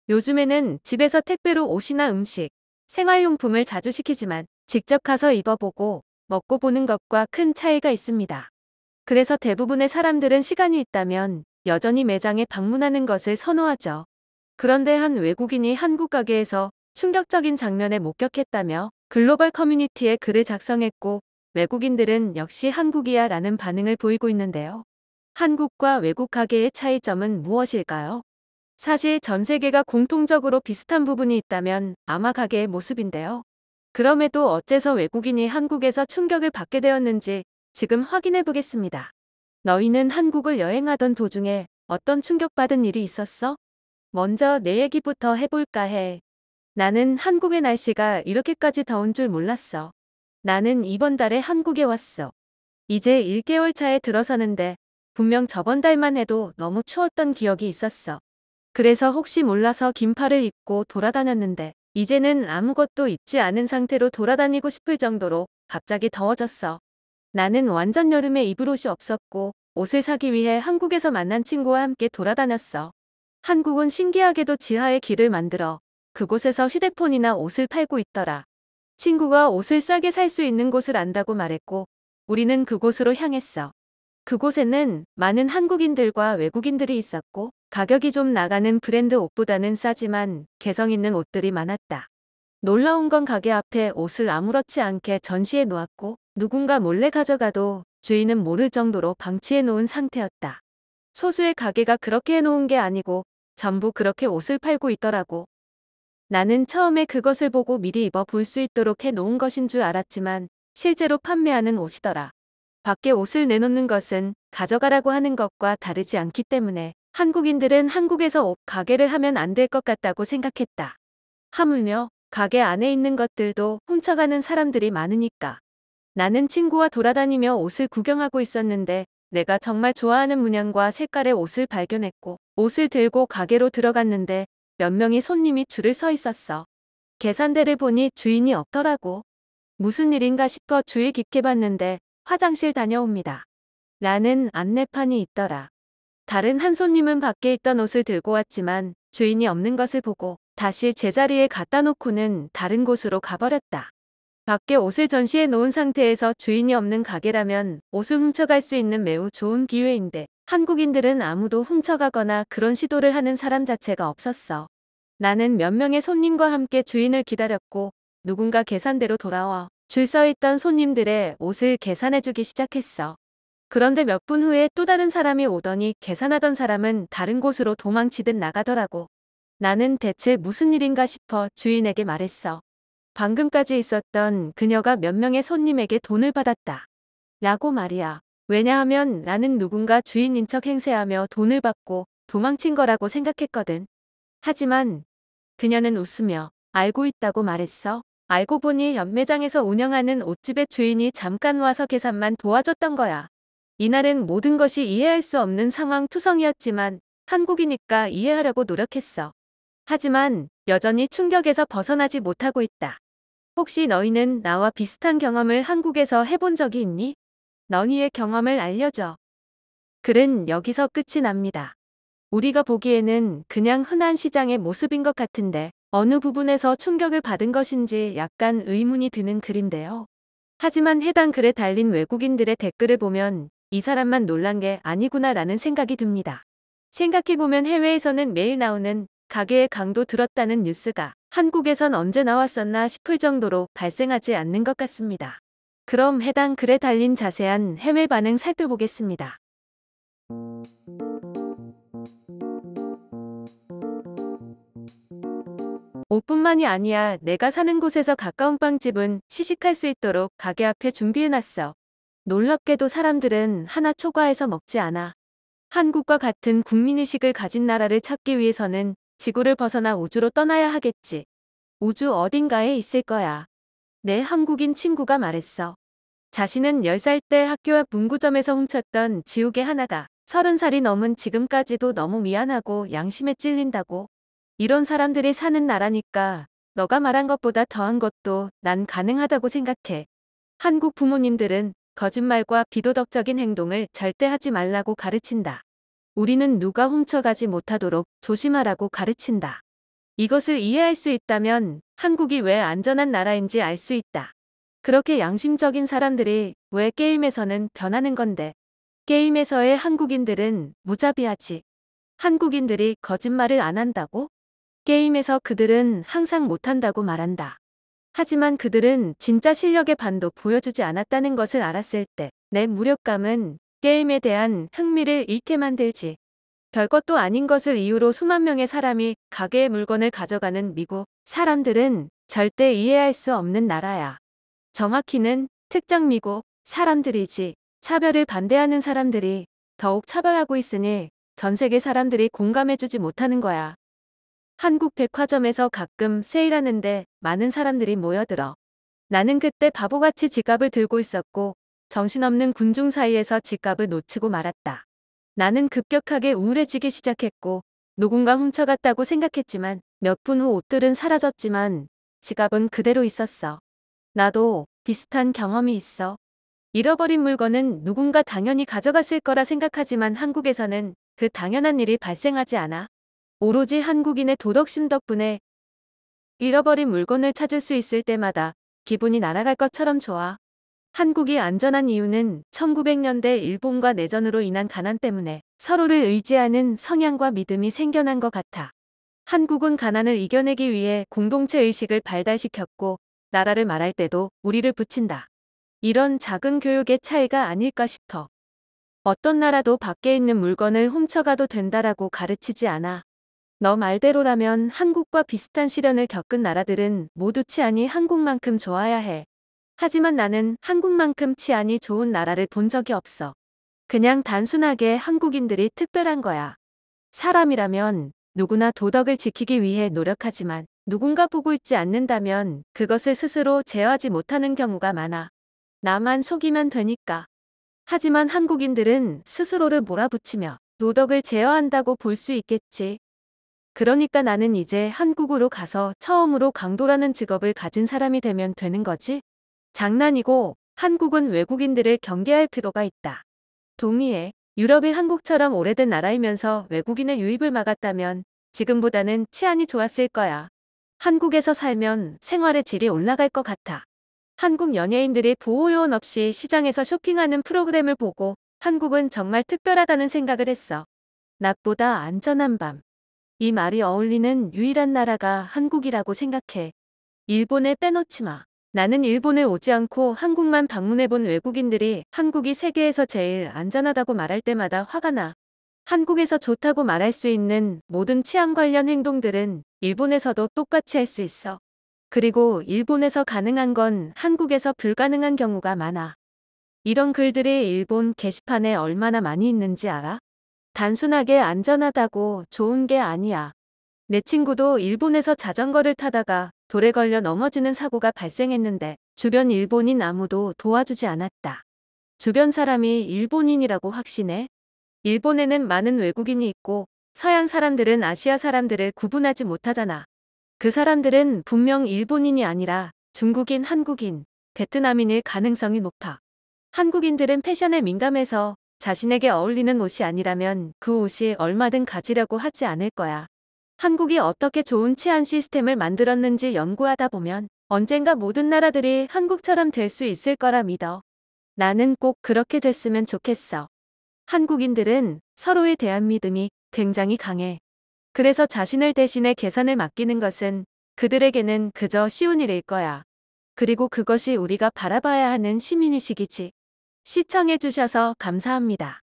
요즘에는 집에서 택배로 옷이나 음식, 생활용품을 자주 시키지만 직접 가서 입어보고 먹고 보는 것과 큰 차이가 있습니다. 그래서 대부분의 사람들은 시간이 있다면 여전히 매장에 방문하는 것을 선호하죠. 그런데 한 외국인이 한국 가게에서 충격적인 장면에 목격했다며 글로벌 커뮤니티에 글을 작성했고, 외국인들은 역시 한국이야 라는 반응을 보이고 있는데요. 한국과 외국 가게의 차이점은 무엇일까요? 사실 전 세계가 공통적으로 비슷한 부분이 있다면 아마 가게의 모습인데요. 그럼에도 어째서 외국인이 한국에서 충격을 받게 되었는지 지금 확인해 보겠습니다. 너희는 한국을 여행하던 도중에 어떤 충격받은 일이 있었어? 먼저 내 얘기부터 해볼까 해. 나는 한국의 날씨가 이렇게까지 더운 줄 몰랐어. 나는 이번 달에 한국에 왔어. 이제 1개월 차에 들어서는데 분명 저번 달만 해도 너무 추웠던 기억이 있었어. 그래서 혹시 몰라서 긴팔을 입고 돌아다녔는데 이제는 아무것도 입지 않은 상태로 돌아다니고 싶을 정도로 갑자기 더워졌어. 나는 완전 여름에 입을 옷이 없었고 옷을 사기 위해 한국에서 만난 친구와 함께 돌아다녔어. 한국은 신기하게도 지하에 길을 만들어 그곳에서 휴대폰이나 옷을 팔고 있더라. 친구가 옷을 싸게 살 수 있는 곳을 안다고 말했고 우리는 그곳으로 향했어. 그곳에는 많은 한국인들과 외국인들이 있었고 가격이 좀 나가는 브랜드 옷보다는 싸지만 개성 있는 옷들이 많았다. 놀라운 건 가게 앞에 옷을 아무렇지 않게 전시해 놓았고 누군가 몰래 가져가도 주인은 모를 정도로 방치해 놓은 상태였다. 소수의 가게가 그렇게 해놓은 게 아니고 전부 그렇게 옷을 팔고 있더라고. 나는 처음에 그것을 보고 미리 입어 볼 수 있도록 해 놓은 것인 줄 알았지만 실제로 판매하는 옷이더라. 밖에 옷을 내놓는 것은 가져가라고 하는 것과 다르지 않기 때문에 한국인들은 한국에서 옷 가게를 하면 안 될 것 같다고 생각했다. 하물며 가게 안에 있는 것들도 훔쳐가는 사람들이 많으니까. 나는 친구와 돌아다니며 옷을 구경하고 있었는데 내가 정말 좋아하는 문양과 색깔의 옷을 발견했고 옷을 들고 가게로 들어갔는데 몇 명의 손님이 줄을 서 있었어. 계산대를 보니 주인이 없더라고. 무슨 일인가 싶어 주의 깊게 봤는데 화장실 다녀옵니다. 라는 안내판이 있더라. 다른 한 손님은 밖에 있던 옷을 들고 왔지만 주인이 없는 것을 보고 다시 제자리에 갖다 놓고는 다른 곳으로 가버렸다. 밖에 옷을 전시해 놓은 상태에서 주인이 없는 가게라면 옷을 훔쳐갈 수 있는 매우 좋은 기회인데 한국인들은 아무도 훔쳐가거나 그런 시도를 하는 사람 자체가 없었어. 나는 몇 명의 손님과 함께 주인을 기다렸고 누군가 계산대로 돌아와 줄 서 있던 손님들의 옷을 계산해주기 시작했어. 그런데 몇 분 후에 또 다른 사람이 오더니 계산하던 사람은 다른 곳으로 도망치듯 나가더라고. 나는 대체 무슨 일인가 싶어 주인에게 말했어. 방금까지 있었던 그녀가 몇 명의 손님에게 돈을 받았다. 라고 말이야. 왜냐하면 나는 누군가 주인인 척 행세하며 돈을 받고 도망친 거라고 생각했거든. 하지만 그녀는 웃으며 알고 있다고 말했어. 알고 보니 연매장에서 운영하는 옷집의 주인이 잠깐 와서 계산만 도와줬던 거야. 이날은 모든 것이 이해할 수 없는 상황 투성이었지만 한국이니까 이해하려고 노력했어. 하지만 여전히 충격에서 벗어나지 못하고 있다. 혹시 너희는 나와 비슷한 경험을 한국에서 해본 적이 있니? 너희의 경험을 알려줘. 글은 여기서 끝이 납니다. 우리가 보기에는 그냥 흔한 시장의 모습인 것 같은데 어느 부분에서 충격을 받은 것인지 약간 의문이 드는 글인데요. 하지만 해당 글에 달린 외국인들의 댓글을 보면 이 사람만 놀란 게 아니구나라는 생각이 듭니다. 생각해보면 해외에서는 매일 나오는 가게의 강도 들었다는 뉴스가 한국에선 언제 나왔었나 싶을 정도로 발생하지 않는 것 같습니다. 그럼 해당 글에 달린 자세한 해외 반응 살펴보겠습니다. 옷뿐만이 아니야 내가 사는 곳에서 가까운 빵집은 시식할 수 있도록 가게 앞에 준비해놨어. 놀랍게도 사람들은 하나 초과해서 먹지 않아. 한국과 같은 국민의식을 가진 나라를 찾기 위해서는 지구를 벗어나 우주로 떠나야 하겠지. 우주 어딘가에 있을 거야. 내 한국인 친구가 말했어. 자신은 10살 때 학교 앞 문구점에서 훔쳤던 지우개 하나가 30살이 넘은 지금까지도 너무 미안하고 양심에 찔린다고. 이런 사람들이 사는 나라니까 너가 말한 것보다 더한 것도 난 가능하다고 생각해. 한국 부모님들은 거짓말과 비도덕적인 행동을 절대 하지 말라고 가르친다. 우리는 누가 훔쳐가지 못하도록 조심하라고 가르친다. 이것을 이해할 수 있다면 한국이 왜 안전한 나라인지 알 수 있다. 그렇게 양심적인 사람들이 왜 게임에서는 변하는 건데. 게임에서의 한국인들은 무자비하지. 한국인들이 거짓말을 안 한다고? 게임에서 그들은 항상 못한다고 말한다. 하지만 그들은 진짜 실력의 반도 보여주지 않았다는 것을 알았을 때 내 무력감은 게임에 대한 흥미를 잃게 만들지. 별것도 아닌 것을 이유로 수만 명의 사람이 가게의 물건을 가져가는 미국 사람들은 절대 이해할 수 없는 나라야. 정확히는 특정 미국 사람들이지. 차별을 반대하는 사람들이 더욱 차별하고 있으니 전 세계 사람들이 공감해주지 못하는 거야. 한국 백화점에서 가끔 세일하는데 많은 사람들이 모여들어. 나는 그때 바보같이 지갑을 들고 있었고 정신없는 군중 사이에서 지갑을 놓치고 말았다. 나는 급격하게 우울해지기 시작했고 누군가 훔쳐갔다고 생각했지만 몇 분 후 옷들은 사라졌지만 지갑은 그대로 있었어. 나도 비슷한 경험이 있어. 잃어버린 물건은 누군가 당연히 가져갔을 거라 생각하지만 한국에서는 그 당연한 일이 발생하지 않아. 오로지 한국인의 도덕심 덕분에 잃어버린 물건을 찾을 수 있을 때마다 기분이 날아갈 것처럼 좋아. 한국이 안전한 이유는 1900년대 일본과 내전으로 인한 가난 때문에 서로를 의지하는 성향과 믿음이 생겨난 것 같아. 한국은 가난을 이겨내기 위해 공동체 의식을 발달시켰고 나라를 말할 때도 우리를 붙인다. 이런 작은 교육의 차이가 아닐까 싶어. 어떤 나라도 밖에 있는 물건을 훔쳐가도 된다라고 가르치지 않아. 너 말대로라면 한국과 비슷한 시련을 겪은 나라들은 모두 치안이 한국만큼 좋아야 해. 하지만 나는 한국만큼 치안이 좋은 나라를 본 적이 없어. 그냥 단순하게 한국인들이 특별한 거야. 사람이라면 누구나 도덕을 지키기 위해 노력하지만 누군가 보고 있지 않는다면 그것을 스스로 제어하지 못하는 경우가 많아. 나만 속이면 되니까. 하지만 한국인들은 스스로를 몰아붙이며 도덕을 제어한다고 볼 수 있겠지. 그러니까 나는 이제 한국으로 가서 처음으로 강도라는 직업을 가진 사람이 되면 되는 거지? 장난이고 한국은 외국인들을 경계할 필요가 있다. 동의해. 유럽이 한국처럼 오래된 나라이면서 외국인의 유입을 막았다면 지금보다는 치안이 좋았을 거야. 한국에서 살면 생활의 질이 올라갈 것 같아. 한국 연예인들이 보호요원 없이 시장에서 쇼핑하는 프로그램을 보고 한국은 정말 특별하다는 생각을 했어. 낮보다 안전한 밤. 이 말이 어울리는 유일한 나라가 한국이라고 생각해. 일본을 빼놓지 마. 나는 일본을 오지 않고 한국만 방문해본 외국인들이 한국이 세계에서 제일 안전하다고 말할 때마다 화가 나. 한국에서 좋다고 말할 수 있는 모든 치안 관련 행동들은 일본에서도 똑같이 할 수 있어. 그리고 일본에서 가능한 건 한국에서 불가능한 경우가 많아. 이런 글들이 일본 게시판에 얼마나 많이 있는지 알아? 단순하게 안전하다고 좋은 게 아니야. 내 친구도 일본에서 자전거를 타다가 돌에 걸려 넘어지는 사고가 발생했는데 주변 일본인 아무도 도와주지 않았다. 주변 사람이 일본인이라고 확신해? 일본에는 많은 외국인이 있고 서양 사람들은 아시아 사람들을 구분하지 못하잖아. 그 사람들은 분명 일본인이 아니라 중국인, 한국인, 베트남인일 가능성이 높아. 한국인들은 패션에 민감해서 자신에게 어울리는 옷이 아니라면 그 옷이 얼마든 가지려고 하지 않을 거야. 한국이 어떻게 좋은 치안 시스템을 만들었는지 연구하다 보면 언젠가 모든 나라들이 한국처럼 될 수 있을 거라 믿어. 나는 꼭 그렇게 됐으면 좋겠어. 한국인들은 서로에 대한 믿음이 굉장히 강해. 그래서 자신을 대신해 계산을 맡기는 것은 그들에게는 그저 쉬운 일일 거야. 그리고 그것이 우리가 바라봐야 하는 시민의식이지. 시청해주셔서 감사합니다.